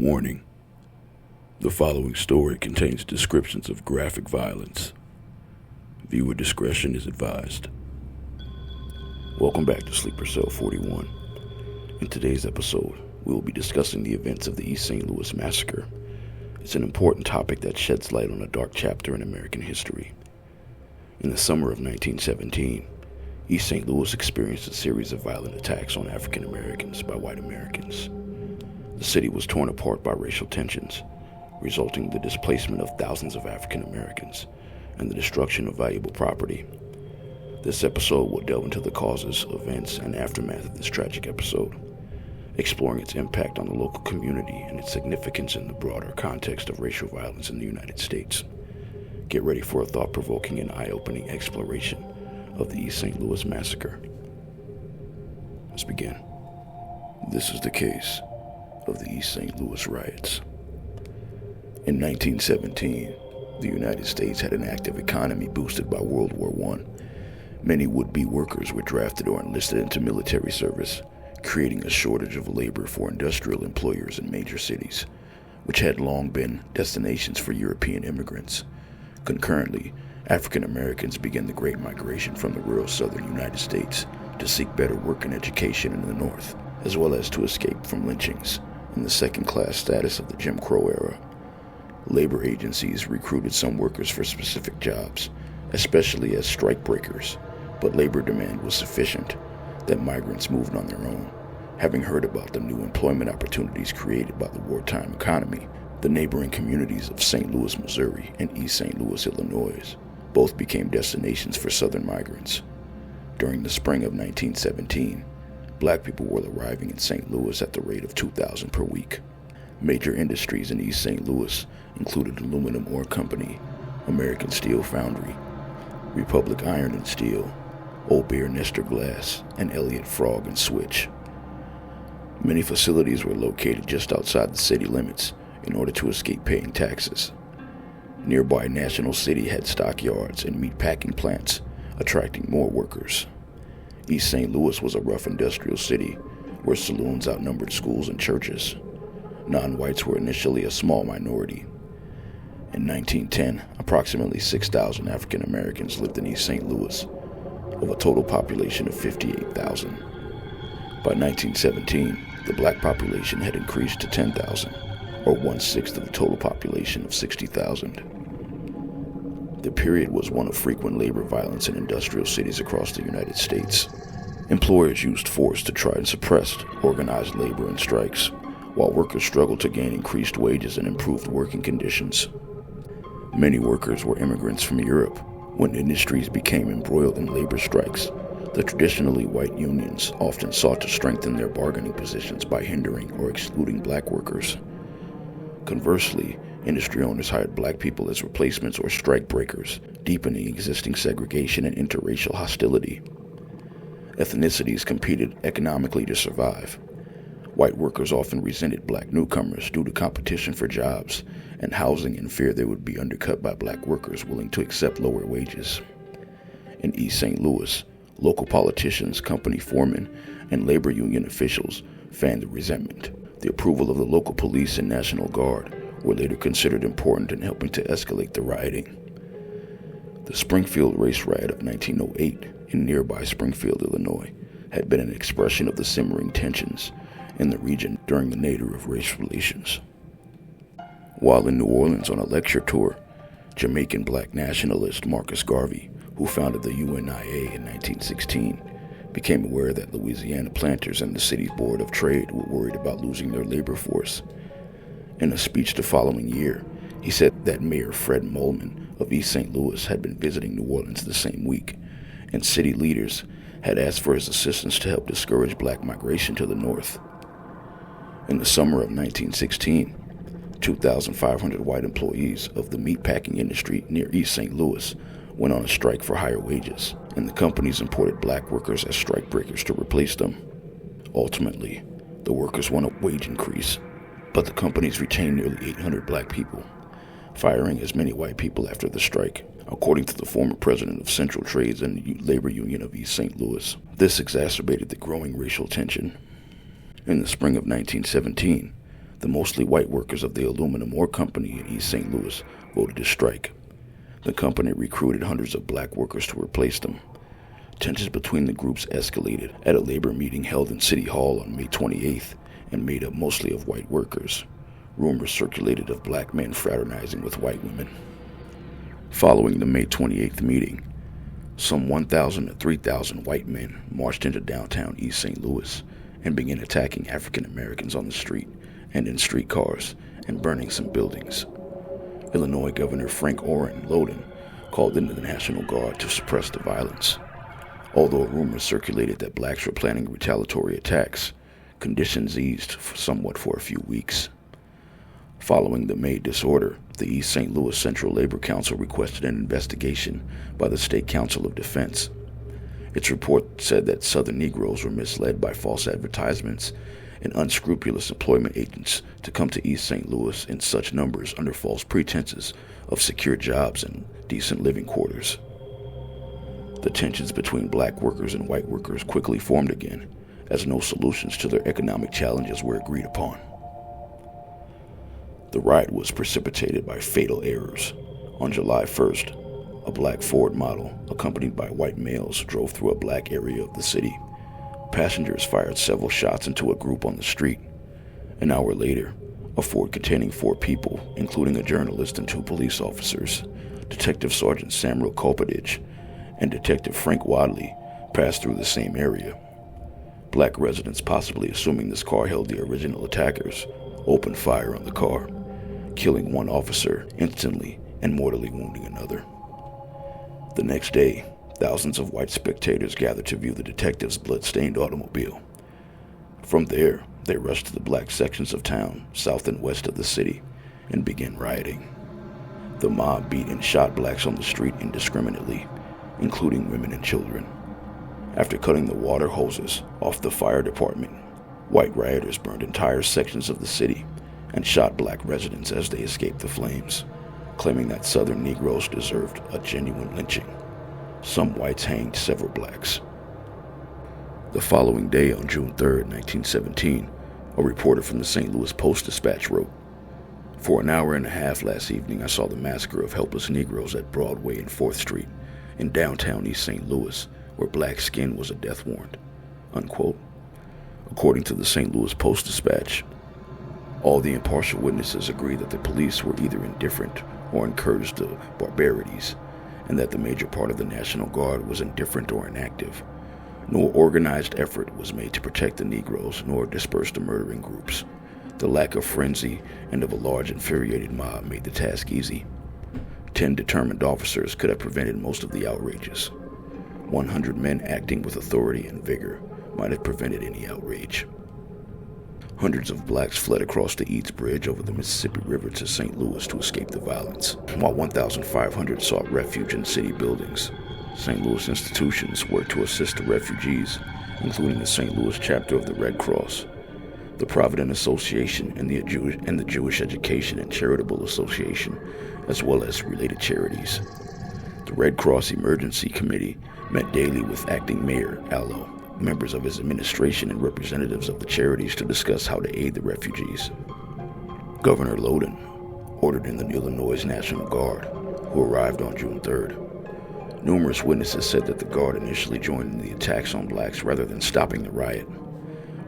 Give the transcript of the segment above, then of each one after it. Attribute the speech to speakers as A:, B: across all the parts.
A: Warning: the following story contains descriptions of graphic violence. Viewer discretion is advised. Welcome back to Sleeper Cell 41. In today's episode, we will be discussing the events of the East St. Louis massacre. It's an important topic that sheds light on a dark chapter in American history. In the summer of 1917, East St. Louis experienced a series of violent attacks on African Americans by white Americans. The city was torn apart by racial tensions, resulting in the displacement of thousands of African Americans and the destruction of valuable property. This episode will delve into the causes, events, and aftermath of this tragic episode, exploring its impact on the local community and its significance in the broader context of racial violence in the United States. Get ready for a thought-provoking and eye-opening exploration of the East St. Louis massacre. Let's begin. This is the case of the East St. Louis riots. In 1917, the United States had an active economy boosted by World War I. Many would-be workers were drafted or enlisted into military service, creating a shortage of labor for industrial employers in major cities, which had long been destinations for European immigrants. Concurrently, African Americans began the Great Migration from the rural southern United States to seek better work and education in the North, as well as to escape from lynchings and the second-class status of the Jim Crow era. Labor agencies recruited some workers for specific jobs, especially as strikebreakers, but labor demand was sufficient that migrants moved on their own. Having heard about the new employment opportunities created by the wartime economy, the neighboring communities of St. Louis, Missouri, and East St. Louis, Illinois, both became destinations for Southern migrants. During the spring of 1917, Black people were arriving in St. Louis at the rate of 2,000 per week. Major industries in East St. Louis included Aluminum Ore Company, American Steel Foundry, Republic Iron and Steel, Old Bear Nestor Glass, and Elliott Frog and Switch. Many facilities were located just outside the city limits in order to escape paying taxes. Nearby National City had stockyards and meatpacking plants, attracting more workers. East St. Louis was a rough industrial city where saloons outnumbered schools and churches. Non-whites were initially a small minority. In 1910, approximately 6,000 African Americans lived in East St. Louis, of a total population of 58,000. By 1917, the black population had increased to 10,000, or 1/6 of the total population of 60,000. The period was one of frequent labor violence in industrial cities across the United States. Employers used force to try and suppress organized labor and strikes, while workers struggled to gain increased wages and improved working conditions. Many workers were immigrants from Europe. When industries became embroiled in labor strikes, the traditionally white unions often sought to strengthen their bargaining positions by hindering or excluding black workers. Conversely, industry owners hired black people as replacements or strike breakers, deepening existing segregation and interracial hostility. Ethnicities competed economically to survive. White workers often resented black newcomers due to competition for jobs and housing and fear they would be undercut by black workers willing to accept lower wages. In East St. Louis, local politicians, company foremen, and labor union officials fanned the resentment. The approval of the local police and National Guard were later considered important in helping to escalate the rioting. The Springfield Race Riot of 1908 in nearby Springfield, Illinois, had been an expression of the simmering tensions in the region during the nadir of race relations. While in New Orleans on a lecture tour, Jamaican black nationalist Marcus Garvey, who founded the UNIA in 1916, became aware that Louisiana planters and the city's Board of Trade were worried about losing their labor force. In a speech the following year, he said that Mayor Fred Mollman of East St. Louis had been visiting New Orleans the same week, and city leaders had asked for his assistance to help discourage black migration to the north. In the summer of 1916, 2,500 white employees of the meatpacking industry near East St. Louis went on a strike for higher wages, and the companies imported black workers as strikebreakers to replace them. Ultimately, the workers won a wage increase, but the companies retained nearly 800 black people, firing as many white people after the strike, according to the former president of Central Trades and the Labor Union of East St. Louis. This exacerbated the growing racial tension. In the spring of 1917, the mostly white workers of the aluminum ore company in East St. Louis voted to strike. The company recruited hundreds of black workers to replace them. Tensions between the groups escalated at a labor meeting held in City Hall on May 28th and made up mostly of white workers. Rumors circulated of black men fraternizing with white women. Following the May 28th meeting, some 1,000 to 3,000 white men marched into downtown East St. Louis and began attacking African Americans on the street and in streetcars and burning some buildings. Illinois Governor Frank Orrin Lowden called in the National Guard to suppress the violence. Although rumors circulated that blacks were planning retaliatory attacks, conditions eased somewhat for a few weeks. Following the May disorder, the East St. Louis Central Labor Council requested an investigation by the State Council of Defense. Its report said that Southern Negroes were misled by false advertisements and unscrupulous employment agents to come to East St. Louis in such numbers under false pretenses of secure jobs and decent living quarters. The tensions between black workers and white workers quickly formed again, as no solutions to their economic challenges were agreed upon. The riot was precipitated by fatal errors. On July 1st, a black Ford model, accompanied by white males, drove through a black area of the city. Passengers fired several shots into a group on the street. An hour later, a Ford containing 4 people, including a journalist and 2 police officers, Detective Sergeant Samuel Kopidich and Detective Frank Wadley, passed through the same area. Black residents, possibly assuming this car held the original attackers, opened fire on the car, killing 1 officer instantly and mortally wounding another. The next day, thousands of white spectators gathered to view the detectives' blood-stained automobile. From there, they rushed to the black sections of town, south and west of the city, and began rioting. The mob beat and shot blacks on the street indiscriminately, including women and children. After cutting the water hoses off the fire department, white rioters burned entire sections of the city and shot black residents as they escaped the flames, claiming that Southern Negroes deserved a genuine lynching. Some whites hanged several blacks. The following day, on June 3, 1917, a reporter from the St. Louis Post-Dispatch wrote, "For an hour and a half last evening, I saw the massacre of helpless Negroes at Broadway and 4th Street in downtown East St. Louis, where black skin was a death warrant." Unquote. According to the St. Louis Post-Dispatch, all the impartial witnesses agree that the police were either indifferent or encouraged the barbarities, and that the major part of the National Guard was indifferent or inactive. No organized effort was made to protect the Negroes nor disperse the murdering groups. The lack of frenzy and of a large infuriated mob made the task easy. 10 determined officers could have prevented most of the outrages. 100 men acting with authority and vigor might have prevented any outrage. Hundreds of blacks fled across the Eads Bridge over the Mississippi River to St. Louis to escape the violence, while 1,500 sought refuge in city buildings. St. Louis institutions worked to assist the refugees, including the St. Louis chapter of the Red Cross, the Provident Association, and the Jewish Education and Charitable Association, as well as related charities. The Red Cross Emergency Committee met daily with acting Mayor Allo, members of his administration, and representatives of the charities to discuss how to aid the refugees. Governor Lowden ordered in the Illinois National Guard, who arrived on June 3rd. Numerous witnesses said that the Guard initially joined in the attacks on blacks rather than stopping the riot.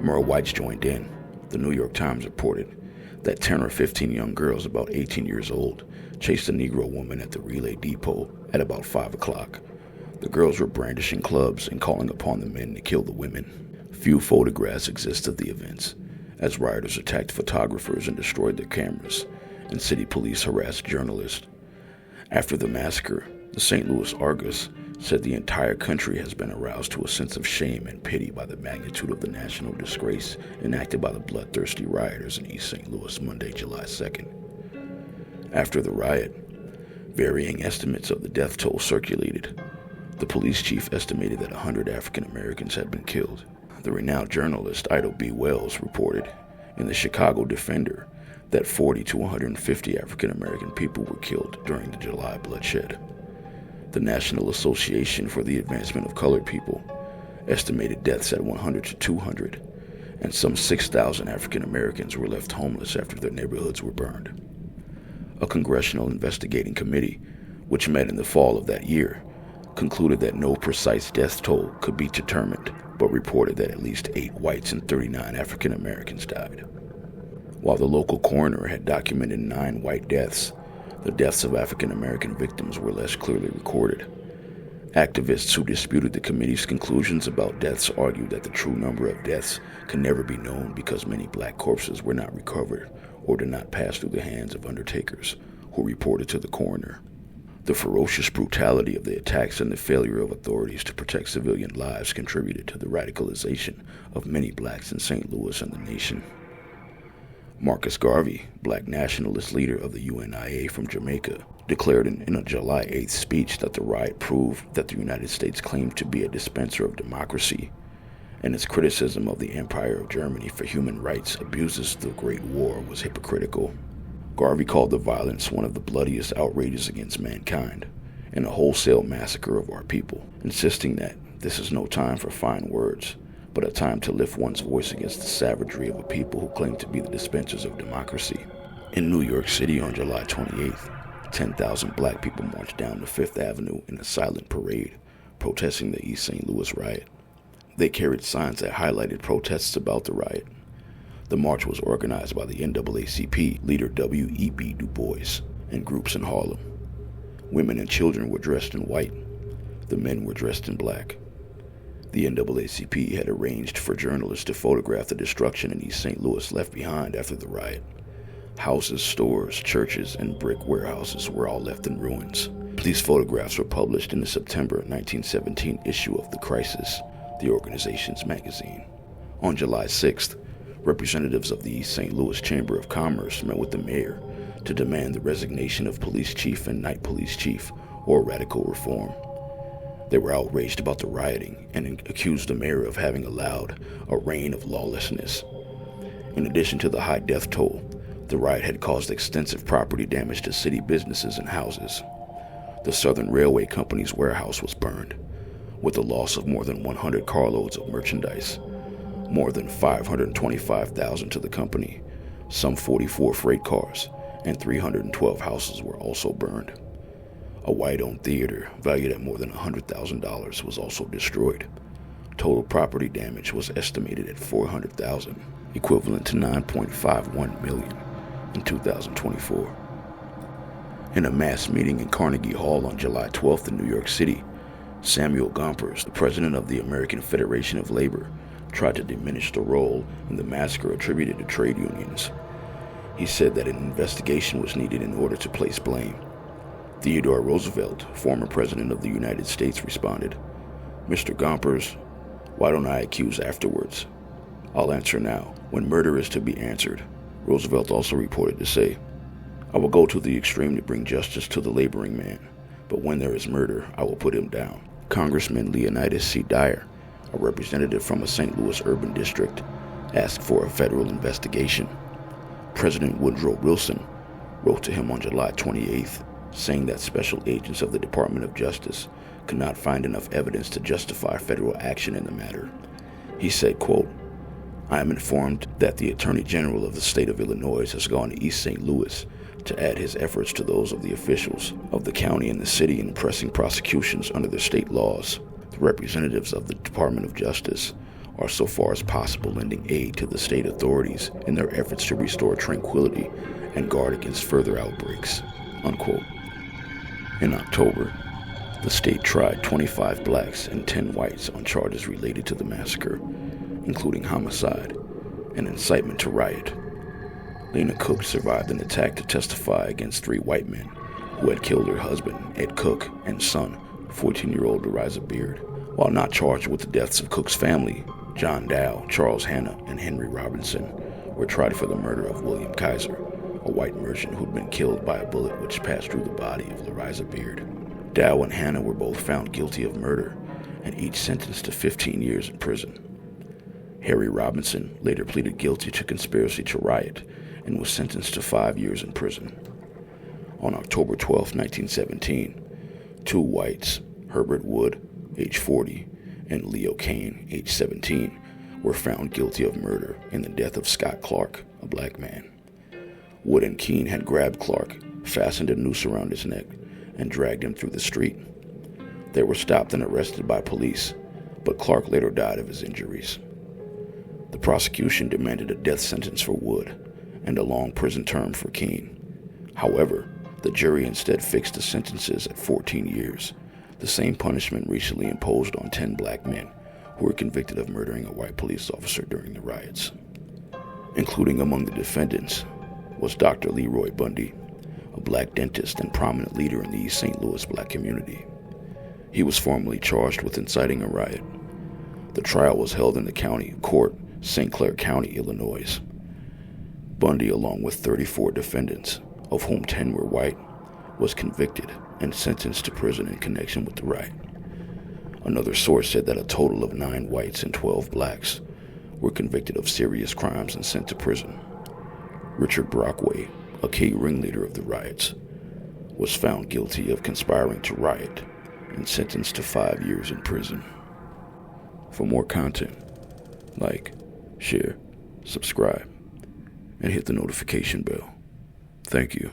A: More whites joined in. The New York Times reported that 10 or 15 young girls about 18 years old chased a Negro woman at the relay depot at about 5 o'clock. The girls were brandishing clubs and calling upon the men to kill the women. Few photographs exist of the events, as rioters attacked photographers and destroyed their cameras, and city police harassed journalists. After the massacre, the St. Louis Argus said the entire country has been aroused to a sense of shame and pity by the magnitude of the national disgrace enacted by the bloodthirsty rioters in East St. Louis Monday, July 2nd. After the riot, varying estimates of the death toll circulated. The police chief estimated that 100 African Americans had been killed. The renowned journalist Ida B. Wells reported in the Chicago Defender that 40 to 150 African American people were killed during the July bloodshed. The National Association for the Advancement of Colored People estimated deaths at 100 to 200, and some 6,000 African Americans were left homeless after their neighborhoods were burned. A congressional investigating committee, which met in the fall of that year, concluded that no precise death toll could be determined, but reported that at least 8 whites and 39 African Americans died. While the local coroner had documented 9 white deaths, the deaths of African American victims were less clearly recorded. Activists who disputed the committee's conclusions about deaths argued that the true number of deaths could never be known because many black corpses were not recovered or did not pass through the hands of undertakers, who reported to the coroner. The ferocious brutality of the attacks and the failure of authorities to protect civilian lives contributed to the radicalization of many blacks in St. Louis and the nation. Marcus Garvey, black nationalist leader of the UNIA from Jamaica, declared in a July 8th speech that the riot proved that the United States claimed to be a dispenser of democracy, and its criticism of the Empire of Germany for human rights abuses of the Great War was hypocritical. Garvey called the violence one of the bloodiest outrages against mankind and a wholesale massacre of our people, insisting that this is no time for fine words, but a time to lift one's voice against the savagery of a people who claim to be the dispensers of democracy. In New York City on July 28th, 10,000 black people marched down to Fifth Avenue in a silent parade, protesting the East St. Louis riot. They carried signs that highlighted protests about the riot. The march was organized by the NAACP leader W.E.B. Du Bois and groups in Harlem. Women and children were dressed in white. The men were dressed in black. The NAACP had arranged for journalists to photograph the destruction in East St. Louis left behind after the riot. Houses, stores, churches, and brick warehouses were all left in ruins. These photographs were published in the September 1917 issue of The Crisis, the organization's magazine. On July 6th, representatives of the East St. Louis Chamber of Commerce met with the mayor to demand the resignation of police chief and night police chief, or radical reform. They were outraged about the rioting and accused the mayor of having allowed a reign of lawlessness. In addition to the high death toll, the riot had caused extensive property damage to city businesses and houses. The Southern Railway Company's warehouse was burned, with the loss of more than 100 carloads of merchandise, more than $525,000 to the company, some 44 freight cars, and 312 houses were also burned. A white-owned theater, valued at more than $100,000, was also destroyed. Total property damage was estimated at $400,000, equivalent to $9.51 million in 2024. In a mass meeting in Carnegie Hall on July 12th in New York City, Samuel Gompers, the president of the American Federation of Labor, tried to diminish the role in the massacre attributed to trade unions. He said that an investigation was needed in order to place blame. Theodore Roosevelt, former president of the United States, responded, "Mr. Gompers, why don't I accuse afterwards? I'll answer now, when murder is to be answered." Roosevelt also reported to say, "I will go to the extreme to bring justice to the laboring man, but when there is murder, I will put him down." Congressman Leonidas C. Dyer, a representative from a St. Louis urban district, asked for a federal investigation. President Woodrow Wilson wrote to him on July 28th, saying that special agents of the Department of Justice could not find enough evidence to justify federal action in the matter. He said, quote, "I am informed that the Attorney General of the state of Illinois has gone to East St. Louis to add his efforts to those of the officials of the county and the city in pressing prosecutions under the state laws. The representatives of the Department of Justice are so far as possible lending aid to the state authorities in their efforts to restore tranquility and guard against further outbreaks," unquote. In October, the state tried 25 blacks and 10 whites on charges related to the massacre, including homicide and incitement to riot. Lena Cook survived an attack to testify against 3 white men who had killed her husband, Ed Cook, and son, 14-year-old Riots Beard. While not charged with the deaths of Cook's family, John Dow, Charles Hanna, and Henry Robinson were tried for the murder of William Kaiser, a white merchant who'd been killed by a bullet which passed through the body of Riots Beard. Dow and Hanna were both found guilty of murder and each sentenced to 15 years in prison. Harry Robinson later pleaded guilty to conspiracy to riot and was sentenced to 5 years in prison. On October 12, 1917, 2 whites, Herbert Wood, age 40, and Leo Kane, age 17, were found guilty of murder in the death of Scott Clark, a black man. Wood and Keene had grabbed Clark, fastened a noose around his neck, and dragged him through the street. They were stopped and arrested by police, but Clark later died of his injuries. The prosecution demanded a death sentence for Wood and a long prison term for Keene. However, the jury instead fixed the sentences at 14 years, the same punishment recently imposed on 10 black men who were convicted of murdering a white police officer during the riots. Including among the defendants was Dr. Leroy Bundy, a black dentist and prominent leader in the East St. Louis black community. He was formally charged with inciting a riot. The trial was held in the county court, St. Clair County, Illinois. Bundy, along with 34 defendants, of whom 10 were white, was convicted and sentenced to prison in connection with the riot. Another source said that a total of 9 whites and 12 blacks were convicted of serious crimes and sent to prison. Richard Brockway, a key ringleader of the riots, was found guilty of conspiring to riot and sentenced to 5 years in prison. For more content, like, share, subscribe, and hit the notification bell. Thank you.